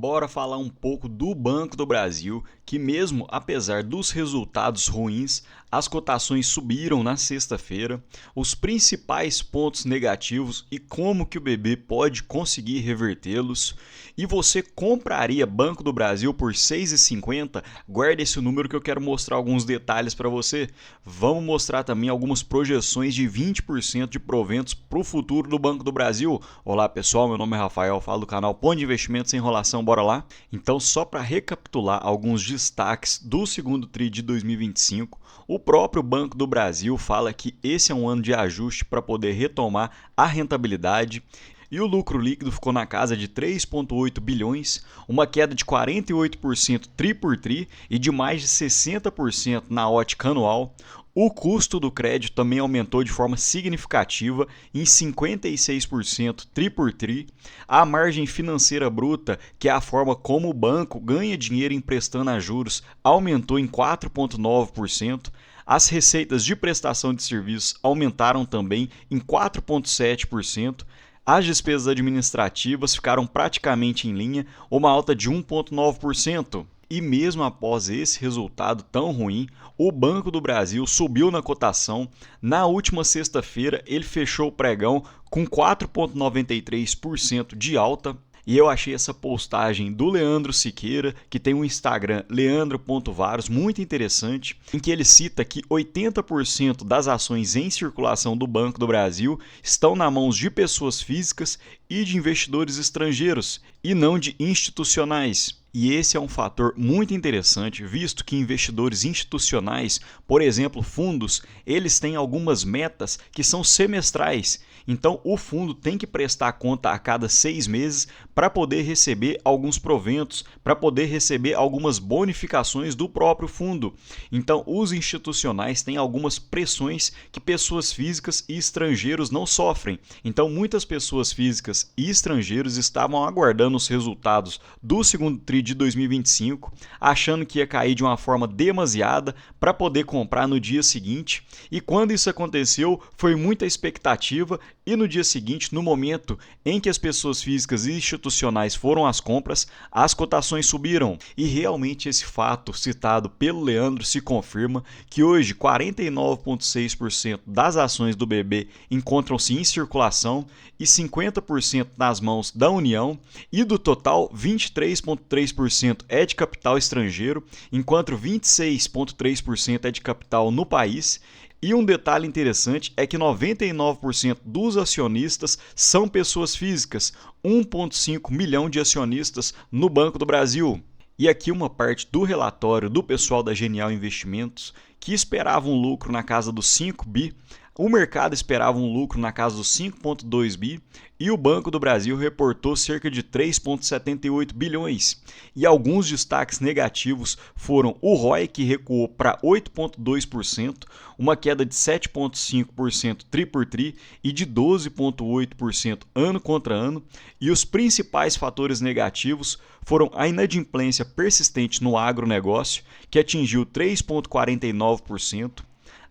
Bora falar um pouco do Banco do Brasil, que mesmo apesar dos resultados ruins, as cotações subiram na sexta-feira, os principais pontos negativos e como que o BB pode conseguir revertê-los. E você compraria Banco do Brasil por R$ 6,50? Guarda esse número que eu quero mostrar alguns detalhes para você. Vamos mostrar também algumas projeções de 20% de proventos para o futuro do Banco do Brasil. Olá pessoal, meu nome é Rafael, falo do canal Ponto de Investimentos Sem Enrolação. Bora lá? Então, só para recapitular alguns destaques do segundo TRI de 2025, o próprio Banco do Brasil fala que esse é um ano de ajuste para poder retomar a rentabilidade. E o lucro líquido ficou na casa de 3,8 bilhões, uma queda de 48% tri por tri e de mais de 60% na ótica anual. O custo do crédito também aumentou de forma significativa, em 56% tri por tri. A margem financeira bruta, que é a forma como o banco ganha dinheiro emprestando a juros, aumentou em 4,9%. As receitas de prestação de serviços aumentaram também em 4,7%. As despesas administrativas ficaram praticamente em linha, uma alta de 1,9%. E mesmo após esse resultado tão ruim, o Banco do Brasil subiu na cotação. Na última sexta-feira, ele fechou o pregão com 4,93% de alta. E eu achei essa postagem do Leandro Siqueira, que tem um Instagram, leandro.varos, muito interessante, em que ele cita que 80% das ações em circulação do Banco do Brasil estão nas mãos de pessoas físicas e de investidores estrangeiros, e não de institucionais. E esse é um fator muito interessante, visto que investidores institucionais, por exemplo, fundos, eles têm algumas metas que são semestrais. Então, o fundo tem que prestar conta a cada 6 meses para poder receber alguns proventos, para poder receber algumas bonificações do próprio fundo. Então, os institucionais têm algumas pressões que pessoas físicas e estrangeiros não sofrem. Então, muitas pessoas físicas e estrangeiros estavam aguardando os resultados do segundo TRI de 2025, achando que ia cair de uma forma demasiada para poder comprar no dia seguinte. E quando isso aconteceu, foi muita expectativa. E no dia seguinte, no momento em que as pessoas físicas e institucionais foram às compras, as cotações subiram. E realmente esse fato citado pelo Leandro se confirma, que hoje 49,6% das ações do BB encontram-se em circulação e 50% nas mãos da União, e do total 23,3% é de capital estrangeiro, enquanto 26,3% é de capital no país. E um detalhe interessante é que 99% dos acionistas são pessoas físicas, 1,5 milhão de acionistas no Banco do Brasil. E aqui uma parte do relatório do pessoal da Genial Investimentos, que esperava um lucro na casa dos 5 bi, o mercado esperava um lucro na casa dos 5,2 bi e o Banco do Brasil reportou cerca de 3,78 bilhões. E alguns destaques negativos foram o ROI, que recuou para 8,2%, uma queda de 7,5% tri por tri e de 12,8% ano contra ano. E os principais fatores negativos foram a inadimplência persistente no agronegócio, que atingiu 3,49%.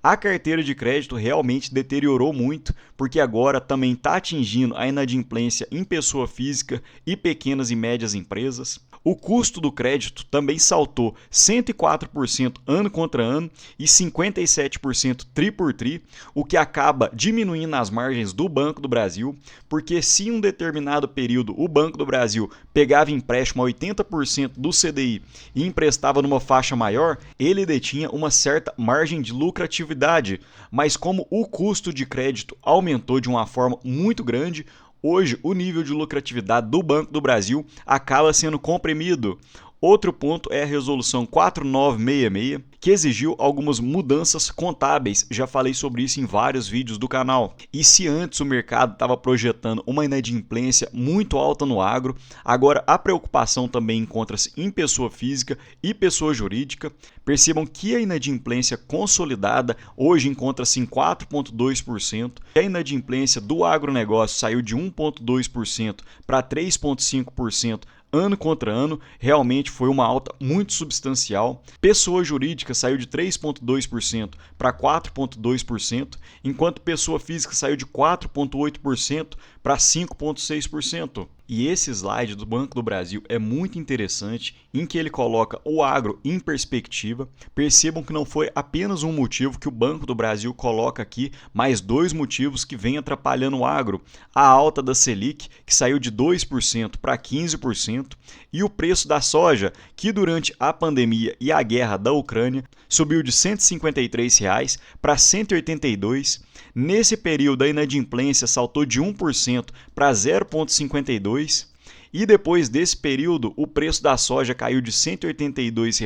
A carteira de crédito realmente deteriorou muito, porque agora também está atingindo a inadimplência em pessoa física e pequenas e médias empresas. O custo do crédito também saltou 104% ano contra ano e 57% tri por tri, o que acaba diminuindo as margens do Banco do Brasil, porque se em um determinado período o Banco do Brasil pegava empréstimo a 80% do CDI e emprestava numa faixa maior, ele detinha uma certa margem de lucratividade, mas como o custo de crédito aumentou de uma forma muito grande, hoje o nível de lucratividade do Banco do Brasil acaba sendo comprimido. Outro ponto é a resolução 4966, que exigiu algumas mudanças contábeis. Já falei sobre isso em vários vídeos do canal. E se antes o mercado estava projetando uma inadimplência muito alta no agro, agora a preocupação também encontra-se em pessoa física e pessoa jurídica. Percebam que a inadimplência consolidada hoje encontra-se em 4,2%. A inadimplência do agronegócio saiu de 1,2% para 3,5%. Ano contra ano, realmente foi uma alta muito substancial. Pessoa jurídica saiu de 3,2% para 4,2%, enquanto pessoa física saiu de 4,8% para 5,6%. E esse slide do Banco do Brasil é muito interessante, em que ele coloca o agro em perspectiva. Percebam que não foi apenas um motivo que o Banco do Brasil coloca aqui, mas dois motivos que vêm atrapalhando o agro. A alta da Selic, que saiu de 2% para 15%, e o preço da soja, que durante a pandemia e a guerra da Ucrânia subiu de R$ 153 para R$ 182. Nesse período, a inadimplência saltou de 1% para 0,52%. E depois desse período, o preço da soja caiu de R$ 182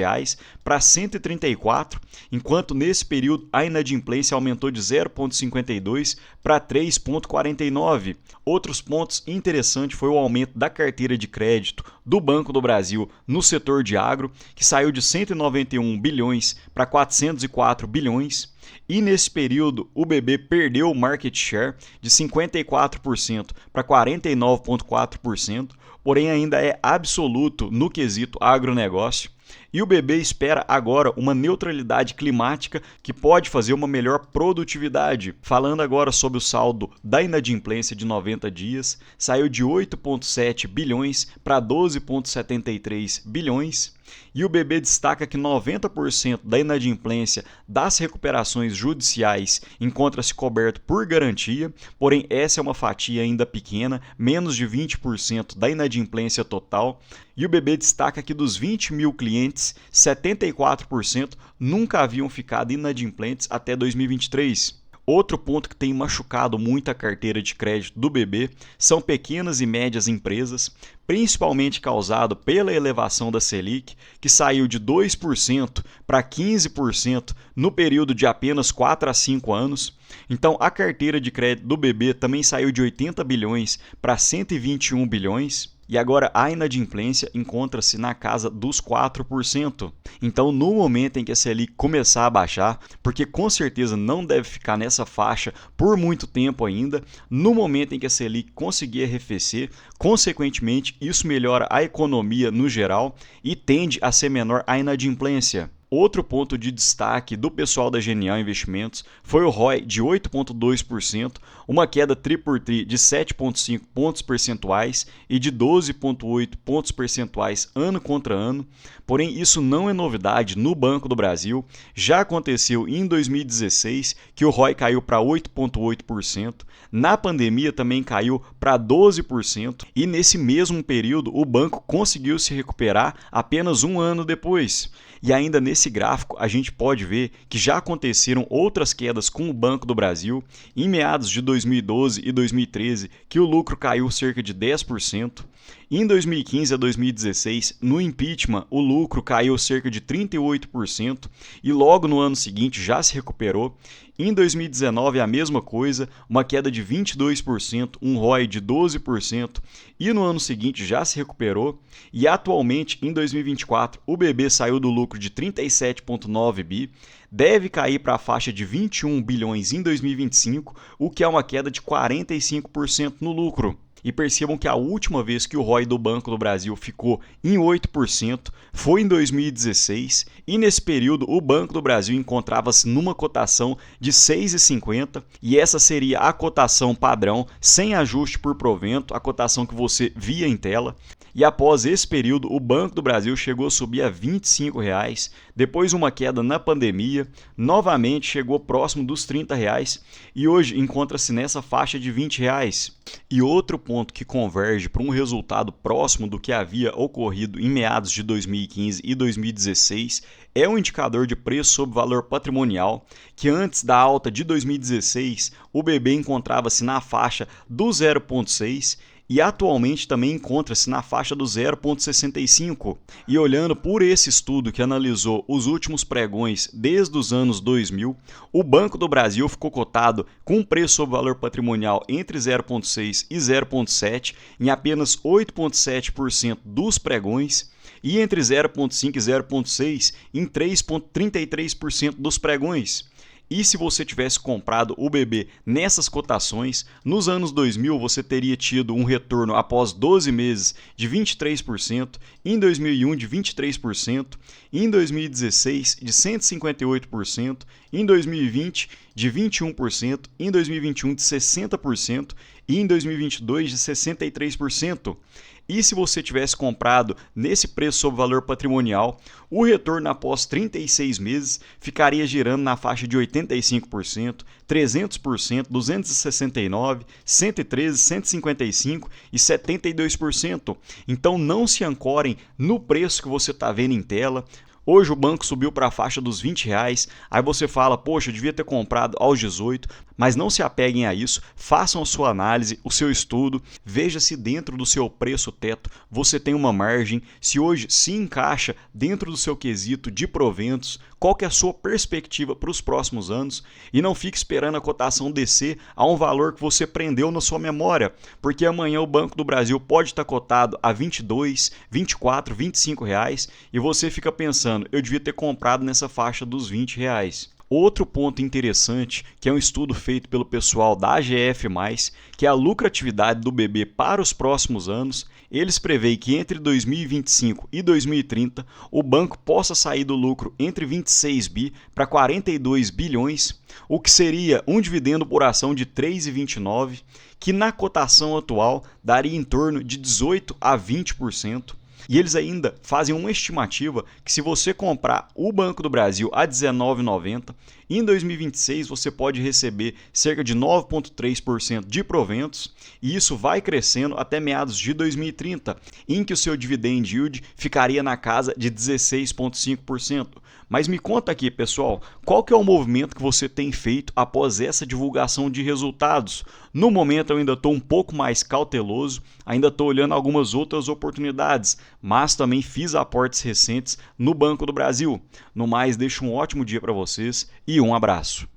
para R$ 134, enquanto nesse período a inadimplência aumentou de 0,52 para 3,49. Outros pontos interessantes foi o aumento da carteira de crédito do Banco do Brasil no setor de agro, que saiu de 191 bilhões para 404 bilhões. E nesse período, o BB perdeu o market share de 54% para 49,4%, porém ainda é absoluto no quesito agronegócio. E o BB espera agora uma neutralidade climática que pode fazer uma melhor produtividade. Falando agora sobre o saldo da inadimplência de 90 dias, saiu de 8,7 bilhões para 12,73 bilhões. E o BB destaca que 90% da inadimplência das recuperações judiciais encontra-se coberto por garantia, porém essa é uma fatia ainda pequena, menos de 20% da inadimplência total. E o BB destaca que dos 20 mil clientes, 74% nunca haviam ficado inadimplentes até 2023. Outro ponto que tem machucado muito a carteira de crédito do BB são pequenas e médias empresas, principalmente causado pela elevação da Selic, que saiu de 2% para 15% no período de apenas 4 a 5 anos. Então, a carteira de crédito do BB também saiu de 80 bilhões para 121 bilhões. E agora a inadimplência encontra-se na casa dos 4%. Então, no momento em que a Selic começar a baixar, porque com certeza não deve ficar nessa faixa por muito tempo ainda, no momento em que a Selic conseguir arrefecer, consequentemente, isso melhora a economia no geral e tende a ser menor a inadimplência. Outro ponto de destaque do pessoal da Genial Investimentos foi o ROI de 8,2%, uma queda tri por tri de 7,5 pontos percentuais e de 12,8 pontos percentuais ano contra ano. Porém, isso não é novidade no Banco do Brasil. Já aconteceu em 2016, que o ROI caiu para 8,8%. Na pandemia também caiu para 12%. E nesse mesmo período, o banco conseguiu se recuperar apenas um ano depois. E ainda nesse gráfico, a gente pode ver que já aconteceram outras quedas com o Banco do Brasil, em meados de 2012 e 2013, que o lucro caiu cerca de 10%. Em 2015 a 2016, no impeachment, o lucro caiu cerca de 38% e logo no ano seguinte já se recuperou. Em 2019, a mesma coisa, uma queda de 22%, um ROI de 12%, e no ano seguinte já se recuperou. E atualmente, em 2024, o BB saiu do lucro de 37,9 bi, deve cair para a faixa de 21 bilhões em 2025, o que é uma queda de 45% no lucro. E percebam que a última vez que o ROI do Banco do Brasil ficou em 8% foi em 2016, e nesse período o Banco do Brasil encontrava-se numa cotação de 6,50, e essa seria a cotação padrão, sem ajuste por provento, a cotação que você via em tela. E após esse período, o Banco do Brasil chegou a subir a R$ 25, depois uma queda na pandemia, novamente chegou próximo dos R$ 30 e hoje encontra-se nessa faixa de R$ 20. E outro ponto que converge para um resultado próximo do que havia ocorrido em meados de 2015 e 2016 é o indicador de preço sobre valor patrimonial, que antes da alta de 2016 o BB encontrava-se na faixa do 0,6 e atualmente também encontra-se na faixa do 0,65. E olhando por esse estudo que analisou os últimos pregões desde os anos 2000, o Banco do Brasil ficou cotado com um preço sobre valor patrimonial entre 0,6 e 0,7 em apenas 8,7% dos pregões, e entre 0,5 e 0,6 em 3,33% dos pregões. E se você tivesse comprado o BB nessas cotações, nos anos 2000 você teria tido um retorno após 12 meses de 23%, em 2001 de 23%, em 2016 de 158%, em 2020 de 21%, em 2021 de 60% e em 2022 de 63%. E se você tivesse comprado nesse preço sobre valor patrimonial, o retorno após 36 meses ficaria girando na faixa de 85%, 300%, 269%, 113%, 155% e 72%. Então não se ancorem no preço que você está vendo em tela. Hoje o banco subiu para a faixa dos R$20, aí você fala, poxa, eu devia ter comprado aos 18, mas não se apeguem a isso, façam a sua análise, o seu estudo, veja se dentro do seu preço teto você tem uma margem, se hoje se encaixa dentro do seu quesito de proventos, qual que é a sua perspectiva para os próximos anos e não fique esperando a cotação descer a um valor que você prendeu na sua memória, porque amanhã o Banco do Brasil pode estar cotado a 22, 24, R$25 e você fica pensando, eu devia ter comprado nessa faixa dos R$20. Outro ponto interessante, que é um estudo feito pelo pessoal da AGF+, que é a lucratividade do BB para os próximos anos, eles preveem que entre 2025 e 2030 o banco possa sair do lucro entre 26 bi para 42 bilhões, o que seria um dividendo por ação de 3,29, que na cotação atual daria em torno de 18 a 20%. E eles ainda fazem uma estimativa que se você comprar o Banco do Brasil a R$19,90, em 2026 você pode receber cerca de 9,3% de proventos e isso vai crescendo até meados de 2030, em que o seu dividend yield ficaria na casa de 16,5%. Mas me conta aqui, pessoal, qual que é o movimento que você tem feito após essa divulgação de resultados? No momento eu ainda estou um pouco mais cauteloso, ainda estou olhando algumas outras oportunidades, mas também fiz aportes recentes no Banco do Brasil. No mais, deixo um ótimo dia para vocês e um abraço.